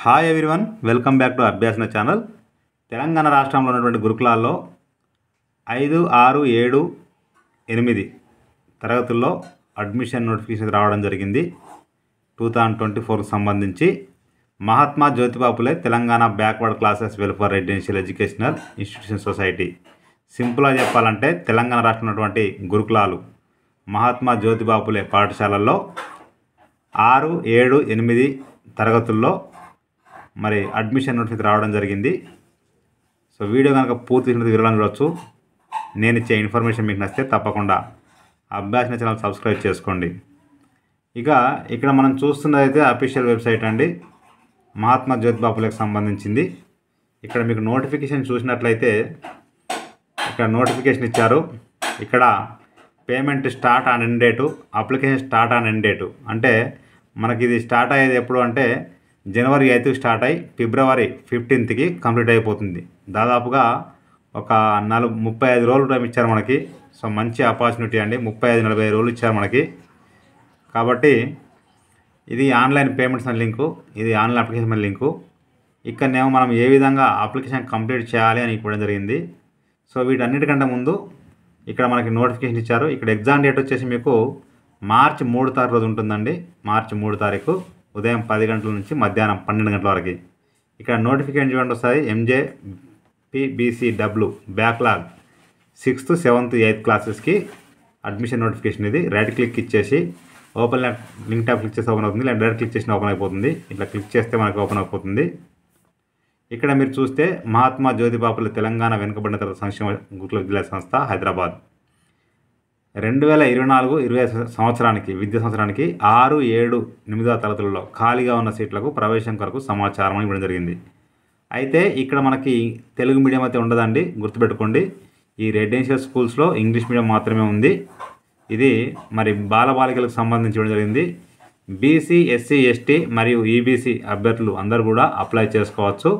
Hi everyone, welcome back to Abhyasana channel. Telangana రాష్ట్రంలో ఉన్నటువంటి గురుకులాల్లో 5, 6, 7, 8 తరగతుల్లో అడ్మిషన్ నోటిఫికేషన్ రావడం జరిగింది. 2024కు సంబంధించి Mahatma Jyotiba Phule Telangana backward classes welfare residential educational institution society. సింపుల్గా చెప్పాలంటే తెలంగాణ రాష్ట్రం ఉన్నటువంటి గురుకులాలు మహాత్మా జ్యోతిబా ఫులే పాఠశాలల్లో 6, 7, 8 తరగతుల్లో మరి అడ్మిషన్ నోటిఫికేషన్ రావడం జరిగింది. సో వీడియో కనుక పూర్తి వివరాలను చూడవచ్చు. నేను ఇచ్చే ఇన్ఫర్మేషన్ మీకు నచ్చితే తప్పకుండా అభ్యాసన ఛానల్ సబ్స్క్రైబ్ చేసుకోండి. ఇక్కడ మనం చూస్తున్నదైతే అఫీషియల్ వెబ్సైట్ అండి, మహాత్మా జ్యోతిబా ఫులేకి సంబంధించింది. ఇక్కడ మీకు నోటిఫికేషన్ చూసినట్లయితే ఇక్కడ నోటిఫికేషన్ ఇచ్చారు. ఇక్కడ payment start on end date, application start on end date. అంటే మనకి ఇది స్టార్ట్ అయ్యేది ఎప్పుడు అంటే జనవరి 8కి స్టార్ట్ అయ్యి ఫిబ్రవరి 15కి కంప్లీట్ అయిపోతుంది. దాదాపుగా ఒక 35 రోజులు టైం ఇచ్చారు మనకి. సో మంచి ఆపర్చునిటీ అండి, 35-40 రోజులు ఇచ్చారు మనకి. కాబట్టి ఇది ఆన్లైన్ పేమెంట్స్ అనే లింకు, ఇది ఆన్లైన్ అప్లికేషన్ అనే లింకు. ఇక్కడనేమో మనం ఏ విధంగా అప్లికేషన్ కంప్లీట్ చేయాలి అని ఇవ్వడం జరిగింది. సో వీటన్నిటికంటే ముందు ఇక్కడ మనకి నోటిఫికేషన్ ఇచ్చారు. ఇక్కడ ఎగ్జామ్ డేట్ వచ్చేసి మీకు మార్చి 3 తారీఖు రోజు ఉంటుందండి. మార్చి 3 తారీఖు ఉదయం 10 గంటల నుంచి మధ్యాహ్నం 12 గంటల వరకు. ఇక్కడ నోటిఫికేషన్ చూడండి వస్తుంది. MJPBCW backlog 6th, 7th, 8th క్లాసెస్కి అడ్మిషన్ నోటిఫికేషన్. ఇది రైట్ క్లిక్ ఇచ్చేసి ఓపెన్ లింక్ ట్యాబ్ క్లిక్ చేస్తే ఓపెన్ అవుతుంది, లేదా డైరెక్ట్ క్లిక్ చేసిన ఓపెన్ అయిపోతుంది. ఇట్లా క్లిక్ చేస్తే మనకు ఓపెన్ అయిపోతుంది. ఇక్కడ మీరు చూస్తే మహాత్మా జ్యోతిబా ఫులే తెలంగాణ వెనుకబడిన తరగతి సంక్షేమ గురుకుల విద్యాలయ సంస్థ హైదరాబాద్ 2024-25 సంవత్సరానికి విద్యా సంవత్సరానికి 6, 7, 8వ తరగతులలో ఖాళీగా ఉన్న సీట్లకు ప్రవేశం కొరకు సమాచారం ఇవ్వడం జరిగింది. అయితే ఇక్కడ మనకి తెలుగు మీడియం అయితే ఉండదండి, గుర్తుపెట్టుకోండి. ఈ రెసిడెన్షియల్ స్కూల్స్లో ఇంగ్లీష్ మీడియం మాత్రమే ఉంది. ఇది మరి బాలబాలికలకు సంబంధించి ఇవ్వడం జరిగింది. బీసీ, ఎస్సీ, ఎస్టీ మరియు ఈబీసీ అభ్యర్థులు అందరూ కూడా అప్లై చేసుకోవచ్చు.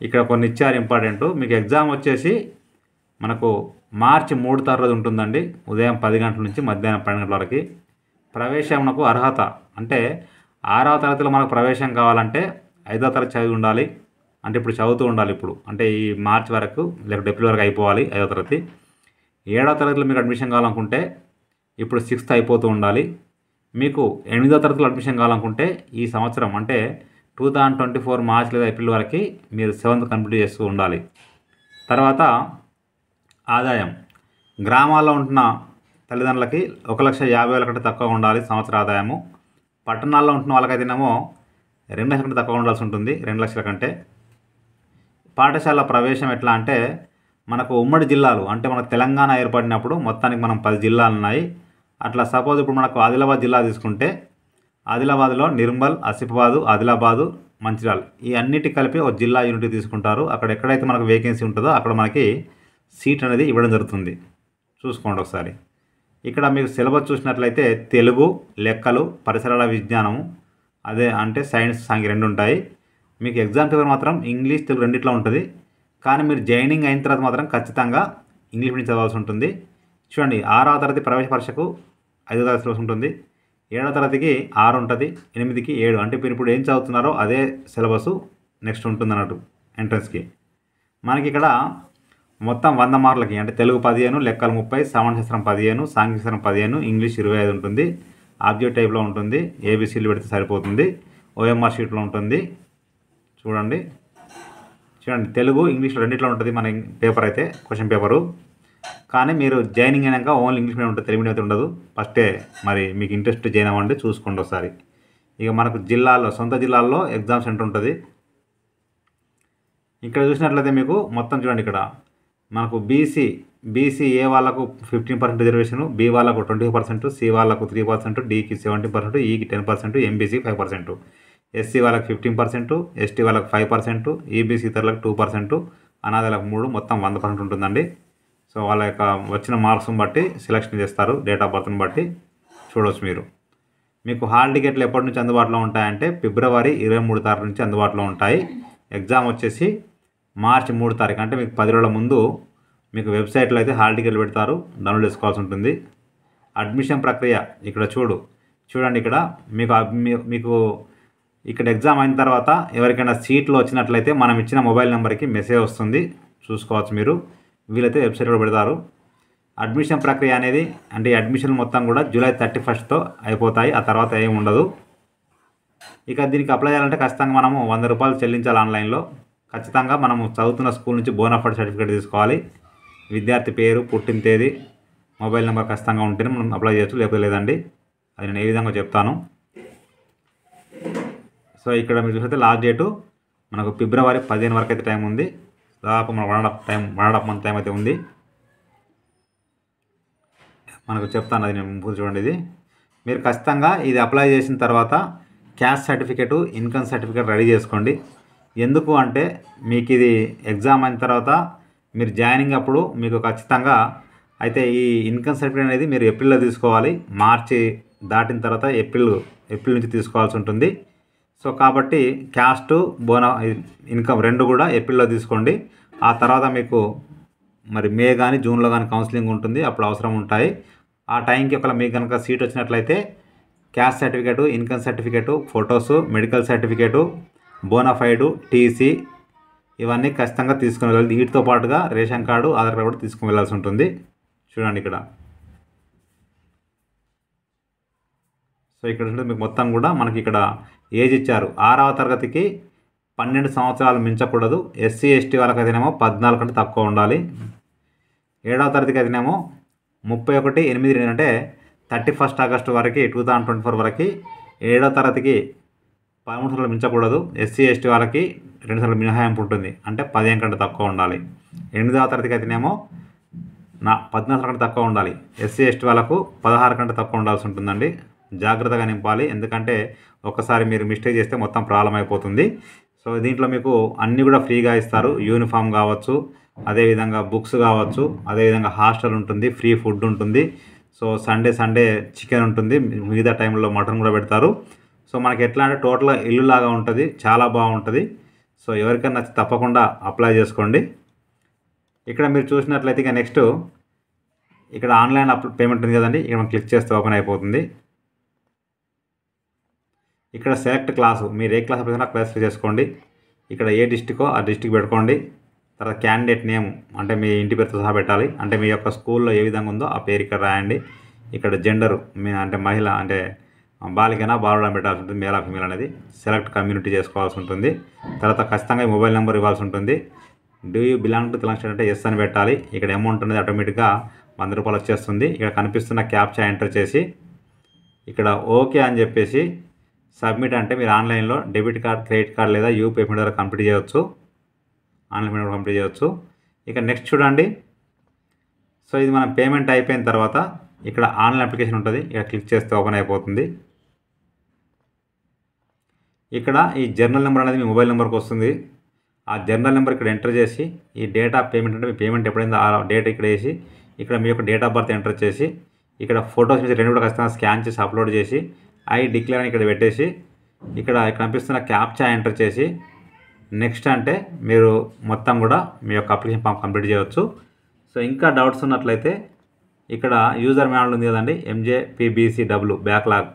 ఇక్కడ కొన్ని ఇచ్చారు ఇంపార్టెంట్. మీకు ఎగ్జామ్ వచ్చేసి మనకు మార్చి 3 తారీఖు రోజు ఉంటుందండి, ఉదయం 10 గంటల నుంచి మధ్యాహ్నం 12 గంటల వరకు. ప్రవేశంకు అర్హత అంటే 6వ తరగతిలో మనకు ప్రవేశం కావాలంటే 5వ తరగతి చదివి ఉండాలి. అంటే ఇప్పుడు చదువుతూ ఉండాలి. ఇప్పుడు అంటే ఈ మార్చి వరకు లేకపోతే ఏప్రిల్ వరకు అయిపోవాలి 5వ తరగతి. 7వ తరగతిలో మీకు అడ్మిషన్ కావాలనుకుంటే ఇప్పుడు 6th అయిపోతూ ఉండాలి. మీకు 8వ తరగతిలో అడ్మిషన్ కావాలనుకుంటే ఈ సంవత్సరం అంటే 2024 మార్చి లేదా ఏప్రిల్ వరకు మీరు 7th కంప్లీట్ చేస్తూ ఉండాలి. తర్వాత ఆదాయం గ్రామాల్లో ఉంటున్న తల్లిదండ్రులకి 1,50,000 కంటే తక్కువ ఉండాలి సంవత్సర ఆదాయము. పట్టణాల్లో ఉంటున్న వాళ్ళకైతేనేమో 2 లక్షల కంటే తక్కువ ఉండాల్సి ఉంటుంది, 2 లక్షల కంటే. పాఠశాల ప్రవేశం ఎట్లా అంటే మనకు ఉమ్మడి జిల్లాలు అంటే మనకు తెలంగాణ ఏర్పడినప్పుడు మొత్తానికి మనం 10 జిల్లాలు ఉన్నాయి. అట్లా సపోజ్ ఇప్పుడు మనకు ఆదిలాబాద్ జిల్లా తీసుకుంటే ఆదిలాబాద్లో నిర్మల్, ఆసిఫాబాదు, ఆదిలాబాదు, మంచిర్యాల ఈ అన్నిటి కలిపి ఒక జిల్లా యూనిట్ తీసుకుంటారు. అక్కడ ఎక్కడైతే మనకు వేకెన్సీ ఉంటుందో అక్కడ మనకి సీట్ అనేది ఇవ్వడం జరుగుతుంది. చూసుకోండి ఒకసారి. ఇక్కడ మీకు సిలబస్ చూసినట్లయితే తెలుగు, లెక్కలు, పరిసరాల విజ్ఞానము, అదే అంటే సైన్స్, సాంఘిక 2 ఉంటాయి. మీకు ఎగ్జామ్ పేపర్ మాత్రం ఇంగ్లీష్, తెలుగు రెండిట్లో ఉంటుంది. కానీ మీరు జాయినింగ్ అయిన తర్వాత మాత్రం ఖచ్చితంగా ఇంగ్లీష్ మీడియం చదవాల్సి ఉంటుంది. చూడండి, 6వ తరగతి ప్రవేశ పరీక్షకు 5వ తరగతి సిలబస్ ఉంటుంది, 7వ తరగతికి 6 ఉంటుంది, 8కి 7. అంటే మీరు ఇప్పుడు ఏం చదువుతున్నారో అదే సిలబస్ నెక్స్ట్ ఉంటుంది అన్నట్టు ఎంట్రన్స్కి. మనకి ఇక్కడ మొత్తం 100 మార్కులకి అంటే తెలుగు 15, లెక్కలు 30, సమాజశాస్త్రం 15, సాంఘిక శాస్త్రం 15, ఇంగ్లీష్ 25 ఉంటుంది. ఆబ్జెక్ట్ టైప్లో ఉంటుంది, ఏబీసీలు పెడితే సరిపోతుంది. ఓఎంఆర్ షీట్లో ఉంటుంది. చూడండి తెలుగు, ఇంగ్లీష్ రెండిట్లో ఉంటుంది మన పేపర్ అయితే, క్వశ్చన్ పేపరు. కానీ మీరు జాయినింగ్ అయినాక ఓన్లీ ఇంగ్లీష్ మీడియం ఉంటుంది, తెలుగు మీడియం అయితే ఉండదు. ఫస్టే మరి మీకు ఇంట్రెస్ట్ జాయిన్ అవ్వండి, చూసుకోండి ఒకసారి. మనకు జిల్లాలో సొంత జిల్లాల్లో ఎగ్జామ్ సెంటర్ ఉంటుంది. ఇక్కడ చూసినట్లయితే మీకు మొత్తం చూడండి, ఇక్కడ మనకు బీసీ ఏ వాళ్ళకు 15% రిజర్వేషన్, బి వాళ్ళకు 20%, సి వాళ్ళకు 3%, డికి 70%, ఈకి 10%, ఎంబీసీకి 5%, ఎస్సీ వాళ్ళకి 15%, ఎస్టీ వాళ్ళకి 5%, ఈబీసీ ఇతరులకు 2%, అనాథలకు 3%, మొత్తం 100% ఉంటుందండి. సో వాళ్ళ యొక్క వచ్చిన మార్క్స్ని బట్టి సెలెక్షన్ చేస్తారు, డేట్ ఆఫ్ బర్త్ని బట్టి చూడవచ్చు మీరు. మీకు హాల్ టికెట్లు ఎప్పటి నుంచి అందుబాటులో ఉంటాయంటే ఫిబ్రవరి 23 తారీఖు నుంచి అందుబాటులో ఉంటాయి. ఎగ్జామ్ వచ్చేసి మార్చి 3 తారీఖు అంటే మీకు 10 రోజుల ముందు మీకు వెబ్సైట్లో అయితే హాల్ టికెట్లు పెడతారు, డౌన్లోడ్ చేసుకోవాల్సి ఉంటుంది. అడ్మిషన్ ప్రక్రియ ఇక్కడ చూడండి. ఇక్కడ మీకు ఇక్కడ ఎగ్జామ్ అయిన తర్వాత ఎవరికైనా సీట్లు వచ్చినట్లయితే మనం ఇచ్చిన మొబైల్ నెంబర్కి మెసేజ్ వస్తుంది, చూసుకోవచ్చు మీరు. వీలైతే వెబ్సైట్లో పెడతారు. అడ్మిషన్ ప్రక్రియ అనేది అంటే అడ్మిషన్ మొత్తం కూడా జూలై 31తో అయిపోతాయి. ఆ తర్వాత ఏమి ఉండదు. ఇక దీనికి అప్లై చేయాలంటే ఖచ్చితంగా మనము 100 రూపాయలు చెల్లించాలి ఆన్లైన్లో. ఖచ్చితంగా మనము చదువుతున్న స్కూల్ నుంచి బోనాఫైడ్ సర్టిఫికేట్ తీసుకోవాలి. విద్యార్థి పేరు, పుట్టిన తేదీ, మొబైల్ నెంబర్ ఖచ్చితంగా ఉంటేనే మనం అప్లై చేయొచ్చు, లేకపోతే లేదండి. అది నేను ఏ విధంగా చెప్తాను. సో ఇక్కడ మీరు చూస్తే లాస్ట్ డేటు మనకు ఫిబ్రవరి 15 వరకు అయితే టైం ఉంది. దాదాపు మన 1.5 మంత్ టైం అయితే ఉంది. మనకు చెప్తాను, అది నేను చూడండి. ఇది మీరు ఖచ్చితంగా ఇది అప్లై చేసిన తర్వాత caste certificate, income certificate ready చేసుకోండి. ఎందుకు అంటే మీకు ఇది ఎగ్జామ్ అయిన తర్వాత మీరు జాయినింగ్ అప్పుడు మీకు ఖచ్చితంగా అయితే ఈ ఇన్కమ్ సర్టిఫికేట్ అనేది మీరు ఏప్రిల్లో తీసుకోవాలి. మార్చి దాటిన తర్వాత ఏప్రిల్ నుంచి తీసుకోవాల్సి ఉంటుంది. సో కాబట్టి క్యాస్ట్, ఇన్కమ్ రెండు కూడా ఏప్రిల్లో తీసుకోండి. ఆ తర్వాత మీకు మరి మే కానీ జూన్లో కానీ కౌన్సిలింగ్ ఉంటుంది, అప్పుడు అవసరం ఉంటాయి. ఆ టైంకి ఒకవేళ మీకు కనుక సీట్ వచ్చినట్లయితే caste certificate, income certificate, photos, medical certificate, bonafide, TC ఇవన్నీ ఖచ్చితంగా తీసుకుని వెళ్ళాలి. వీటితో పాటుగా రేషన్ కార్డు, ఆధార్ కార్డు కూడా తీసుకుని వెళ్ళాల్సి ఉంటుంది. చూడండి ఇక్కడ. సో ఇక్కడ ఉంటుంది మీకు మొత్తం కూడా మనకి ఇక్కడ ఏజ్ ఇచ్చారు. 6వ తరగతికి 12 సంవత్సరాలు మించకూడదు. ఎస్సీ ఎస్టీ వాళ్ళకైతేనేమో 14 కంటే తక్కువ ఉండాలి. 7వ తరగతికి అయితేనేమో 31/8 అంటే 31 ఆగస్టు వరకు 2024 వరకు 7వ తరగతికి 13 సంవత్సరాలు మించకూడదు. ఎస్సీ ఎస్టీ వాళ్ళకి 2 సంవత్సరాలు మినహాయింపు ఉంటుంది, అంటే 15 కంటే తక్కువ ఉండాలి. 8వ తరగతికి అయితేనేమో 14 సంవత్సరాల కంటే తక్కువ ఉండాలి. ఎస్సీ ఎస్టీ వాళ్ళకు 16 కంటే తక్కువ ఉండాల్సి ఉంటుందండి. జాగ్రత్తగా నింపాలి, ఎందుకంటే ఒక్కసారి మీరు మిస్టేక్ చేస్తే మొత్తం ప్రాబ్లం అయిపోతుంది. సో దీంట్లో మీకు అన్నీ కూడా ఫ్రీగా ఇస్తారు. యూనిఫామ్ కావచ్చు, అదేవిధంగా బుక్స్ కావచ్చు, అదేవిధంగా హాస్టల్ ఉంటుంది, ఫ్రీ ఫుడ్ ఉంటుంది. సో సండే చికెన్ ఉంటుంది, మిగతా టైంలో మటన్ కూడా పెడతారు. సో మనకి ఎట్లా అంటే టోటల్గా ఇల్లు లాగా ఉంటుంది, చాలా బాగుంటుంది. సో ఎవరికైనా నచ్చి తప్పకుండా అప్లై చేసుకోండి. ఇక్కడ మీరు చూసినట్లయితే ఇక నెక్స్ట్ ఇక్కడ ఆన్లైన్ పేమెంట్ ఉంది కదండి, ఇక్కడ మనం క్లిక్ చేస్తే ఓపెన్ అయిపోతుంది. ఇక్కడ సెలెక్ట్ క్లాసు, మీరు ఏ క్లాస్ అప్లై క్లాస్ చేసుకోండి. ఇక్కడ ఏ డిస్టికో ఆ డిస్టిక్ పెట్టుకోండి. తర్వాత క్యాండిడేట్ నేమ్ అంటే మీ ఇంటి పేరుతో సహా పెట్టాలి. అంటే మీ యొక్క స్కూల్లో ఏ విధంగా ఉందో ఆ పేరు ఇక్కడ రాయండి. ఇక్కడ జెండరు మీ అంటే మహిళ అంటే బాలికైనా బాలుడు అని పెట్టాల్సి ఉంటుంది, మేల్ ఫీమేల్ అనేది. సెలెక్ట్ కమ్యూనిటీ చేసుకోవాల్సి ఉంటుంది. తర్వాత ఖచ్చితంగా మొబైల్ నెంబర్ ఇవ్వాల్సి ఉంటుంది. Do you belong to Telangana అంటే ఎస్ అని పెట్టాలి. ఇక్కడ అమౌంట్ అనేది ఆటోమేటిక్గా 100 రూపాయలు వచ్చేస్తుంది. ఇక్కడ కనిపిస్తున్న క్యాప్చా ఎంటర్ చేసి ఇక్కడ ఓకే అని చెప్పేసి సబ్మిట్ అంటే మీరు ఆన్లైన్లో డెబిట్ కార్డ్, క్రెడిట్ కార్డ్ లేదా యూ పేమెంట్ ద్వారా కంప్లీట్ చేయవచ్చు. ఆన్లైన్ పేమెంట్ కంప్లీట్ చేయవచ్చు. ఇక నెక్స్ట్ చూడండి. సో ఇది మనం పేమెంట్ అయిపోయిన తర్వాత ఇక్కడ ఆన్లైన్ అప్లికేషన్ ఉంటుంది, ఇక్కడ క్లిక్ చేస్తే ఓపెన్ అయిపోతుంది. ఇక్కడ ఈ జర్నల్ నెంబర్ అనేది మీ మొబైల్ నెంబర్కి వస్తుంది. ఆ జర్నల్ నెంబర్ ఇక్కడ ఎంటర్ చేసి ఈ డేట్ ఆఫ్ పేమెంట్ అంటే మీ పేమెంట్ ఎప్పుడైందో ఆ డేట్ ఇక్కడ వేసి ఇక్కడ మీ యొక్క డేట్ ఆఫ్ బర్త్ ఎంటర్ చేసి ఇక్కడ ఫొటోస్ మీద 2 కూడా ఖచ్చితంగా స్కాన్ చేసి అప్లోడ్ చేసి ఐ డిక్లేర్ అని ఇక్కడ పెట్టేసి ఇక్కడ కనిపిస్తున్న క్యాప్చా ఎంటర్ చేసి నెక్స్ట్ అంటే మీరు మొత్తం కూడా మీ యొక్క అప్లికేషన్ ఫామ్ కంప్లీట్ చేయవచ్చు. సో ఇంకా డౌట్స్ ఉన్నట్లయితే ఇక్కడ యూజర్ మాన్యువల్ ఉంది కదండి, MJPBCW backlog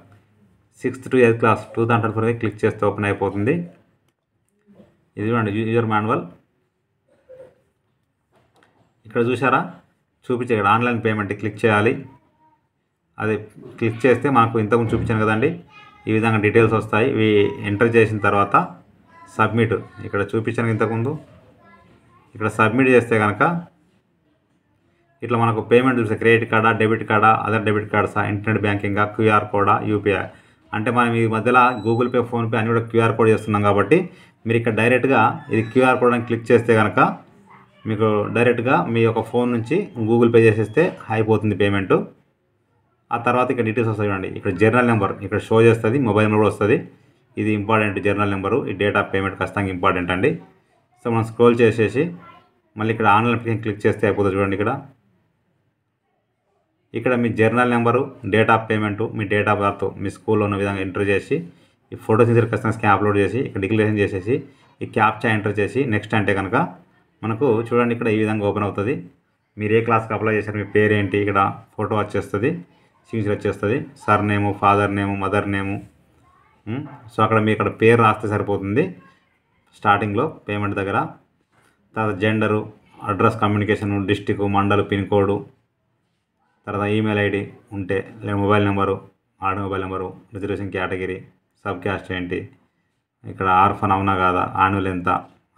6th to 8th class 2024 click చేస్తే ఓపెన్ అయిపోతుంది. ఇది చూడండి యూజర్ మాన్యువల్. ఇక్కడ చూసారా చూపించే ఇక్కడ ఆన్లైన్ పేమెంట్ క్లిక్ చేయాలి. అది క్లిక్ చేస్తే మాకు ఇంతకుముందు చూపించాను కదండి, ఈ విధంగా డీటెయిల్స్ వస్తాయి. ఇవి ఎంటర్ చేసిన తర్వాత సబ్మిట్ ఇక్కడ చూపించాను ఇంతకుముందు. ఇక్కడ సబ్మిట్ చేస్తే కనుక ఇట్లా మనకు పేమెంట్ చూస్తే క్రెడిట్ కార్డా, డెబిట్ కార్డా, అదర్ డెబిట్ కార్డ్సా, ఇంటర్నెట్ బ్యాంకింగా, QR కోడా, UPI అంటే మనం ఈ మధ్యలో గూగుల్ పే, ఫోన్పే అన్ని కూడా QR కోడ్ చేస్తున్నాం కాబట్టి మీరు ఇక్కడ డైరెక్ట్గా ఇది QR కోడ్ అని క్లిక్ చేస్తే కనుక మీకు డైరెక్ట్గా మీ యొక్క ఫోన్ నుంచి గూగుల్ పే చేసేస్తే అయిపోతుంది పేమెంట్. ఆ తర్వాత ఇక్కడ డీటెయిల్స్ వస్తాయి చూడండి. ఇక్కడ జర్నల్ నెంబర్ ఇక్కడ షో చేస్తుంది, మొబైల్ నెంబర్ కూడా వస్తుంది. ఇది ఇంపార్టెంట్ జర్నల్ నెంబరు, ఈ డేట్ ఆఫ్ పేమెంట్ ఖచ్చితంగా ఇంపార్టెంట్ అండి. సో మనం స్క్రోల్ చేసేసి మళ్ళీ ఇక్కడ ఆన్లైన్ అప్లికేషన్ క్లిక్ చేస్తే అయిపోతుంది చూడండి. ఇక్కడ మీ journal number, date of payment, మీ డేట్ ఆఫ్ బర్త్, మీ స్కూల్లో ఉన్న విధంగా ఎంటర్ చేసి ఈ ఫోటోస్ ఖచ్చితంగా స్కాన్ అప్లోడ్ చేసి ఇక్కడ డిక్లరేషన్ చేసేసి ఈ క్యాప్చా ఎంటర్ చేసి నెక్స్ట్ అంటే కనుక మనకు చూడండి ఇక్కడ ఈ విధంగా ఓపెన్ అవుతుంది. మీరు ఏ క్లాస్కి అప్లై చేశారు, మీ పేరేంటి, ఇక్కడ ఫోటో వచ్చేస్తుంది, సిగ్నేచర్ వచ్చేస్తుంది, surname, father name, mother name, so అక్కడ మీ ఇక్కడ పేరు రాస్తే సరిపోతుంది స్టార్టింగ్లో పేమెంట్ దగ్గర. తర్వాత gender, address, communication, district, mandal, pin code, తర్వాత ఈమెయిల్ ఐడి ఉంటే, లేదా మొబైల్ నెంబరు, ఆడ mobile number, reservation category, sub caste ఏంటి, ఇక్కడ ఆర్ఫన్ అవునా కాదా, యాన్యువల్ ఎంత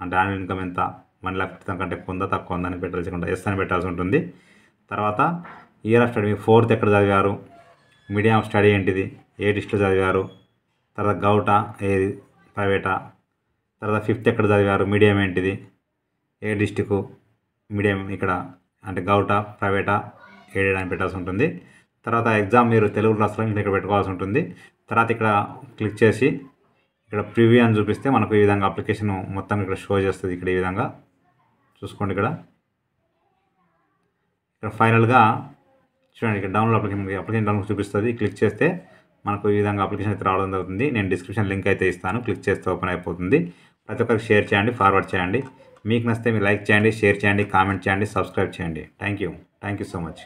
అంటే యాన్యువల్ ఇన్కమ్ ఎంత, 1,50,000 కంటే ఎక్కువ ఉందా తక్కువ ఉందని పెట్టాల్సి ఎస్ అని పెట్టాల్సి ఉంటుంది. తర్వాత ఇయర్ ఆఫ్ స్టడీ, 4th ఎక్కడ చదివారు, మీడియం ఆఫ్ స్టడీ ఏంటిది, ఏ డిస్ట్రిక్ట్లో చదివారు, తర్వాత గౌటా ఏది ప్రైవేటా, తర్వాత 5th ఎక్కడ చదివారు, మీడియం ఏంటిది, ఏ డిస్టిక్, మీడియం ఇక్కడ అంటే గౌటా ప్రైవేటా ఎయిడెడ్ అని పెట్టాల్సి ఉంటుంది. తర్వాత ఎగ్జామ్ మీరు తెలుగు రాష్ట్రంలో ఇక్కడ పెట్టుకోవాల్సి ఉంటుంది. తర్వాత ఇక్కడ క్లిక్ చేసి ఇక్కడ ప్రివ్యూ అని చూపిస్తే మనకు ఈ విధంగా అప్లికేషన్ మొత్తం ఇక్కడ షో చేస్తుంది. ఇక్కడ ఈ విధంగా చూసుకోండి. ఇక్కడ ఫైనల్గా చూడండి, ఇక్కడ డౌన్లోడ్ అప్లికేషన్ డౌన్లోడ్ చూపిస్తుంది. క్లిక్ చేస్తే మనకు ఈ విధంగా అప్లికేషన్ అయితే రావడం జరుగుతుంది. నేను డిస్క్రిప్షన్ లింక్ అయితే ఇస్తాను, క్లిక్ చేస్తే ఓపెన్ అయిపోతుంది. ప్రతి ఒక్కరికి షేర్ చేయండి, ఫార్వర్డ్ చేయండి. మీకు నచ్చితే మీరు లైక్ చేయండి, షేర్ చేయండి, కామెంట్ చేయండి, సబ్స్క్రైబ్ చేయండి. Thank you so much.